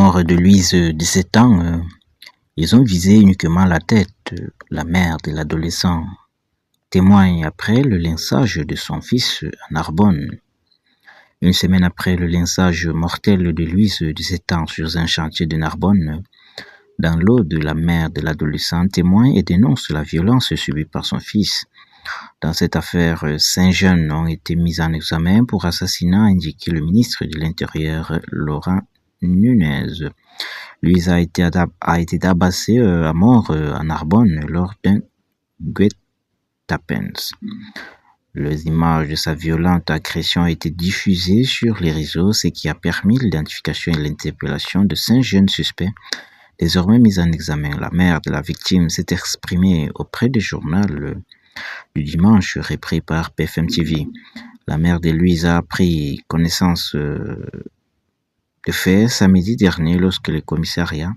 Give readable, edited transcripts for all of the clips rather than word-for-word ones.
mort de Louise, 17 ans, ils ont visé uniquement la tête, la mère de l'adolescent témoigne après le lynchage de son fils à Narbonne. Une semaine après le lynchage mortel de Louise, 17 ans, sur un chantier de Narbonne, dans l'eau de la mère de l'adolescent témoigne et dénonce la violence subie par son fils. Dans cette affaire, 5 jeunes ont été mis en examen pour assassinat, a indiqué le ministre de l'Intérieur, Laurent Nunez. Louise a été tabassée à mort à Narbonne lors d'un guet-apens. Les images de sa violente agression ont été diffusées sur les réseaux, ce qui a permis l'identification et l'interpellation de 5 jeunes suspects, désormais mis en examen. La mère de la victime s'est exprimée auprès du journal du dimanche repris par BFM TV. La mère de Louise a pris connaissance de fait samedi dernier lorsque le commissariat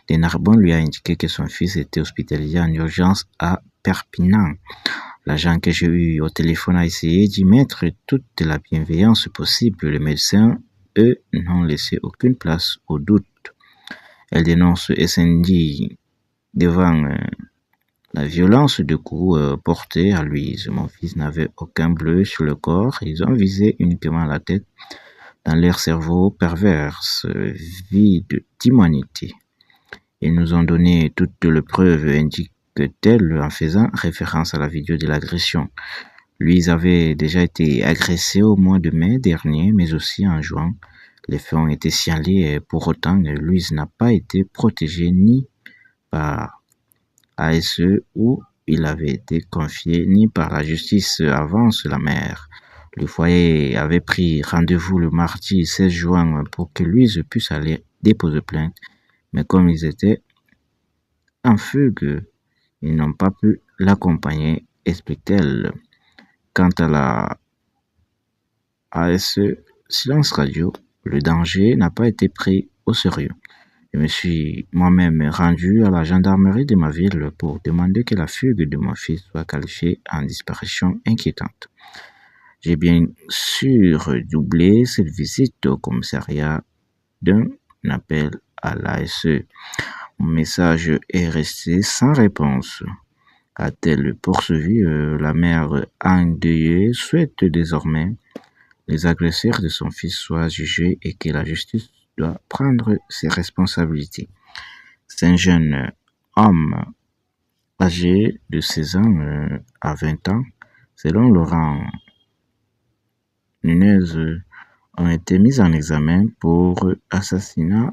de Narbonne lui a indiqué que son fils était hospitalisé en urgence à Perpignan. L'agent que j'ai eu au téléphone a essayé d'y mettre toute la bienveillance possible. Les médecins, eux, n'ont laissé aucune place au doute. Elle dénonce SND devant la violence de coups portés à Louise. Mon fils n'avait aucun bleu sur le corps. Ils ont visé uniquement la tête. Dans leur cerveau perverse, vide d'humanité. Ils nous ont donné toutes les preuves, indique-t-elle en faisant référence à la vidéo de l'agression. Louise avait déjà été agressée au mois de mai dernier, mais aussi en juin. Les faits ont été signalés et pour autant, Louise n'a pas été protégée ni par ASE où il avait été confié, ni par la justice, avance la mère. Le foyer avait pris rendez-vous le mardi 16 juin pour que Louise puisse aller déposer plainte, mais comme ils étaient en fugue, ils n'ont pas pu l'accompagner, explique-t-elle. Quant à la ASE Silence Radio, le danger n'a pas été pris au sérieux. Je me suis moi-même rendu à la gendarmerie de ma ville pour demander que la fugue de mon fils soit qualifiée en disparition inquiétante. J'ai bien sûr doublé cette visite au commissariat d'un appel à l'ASE. Mon message est resté sans réponse. A-t-elle poursuivi? La mère endeuillée souhaite désormais les agresseurs de son fils soient jugés et que la justice doit prendre ses responsabilités. C'est un jeune homme âgé de 16 ans à 20 ans, selon Laurent Nunez, ont été mis en examen pour assassinat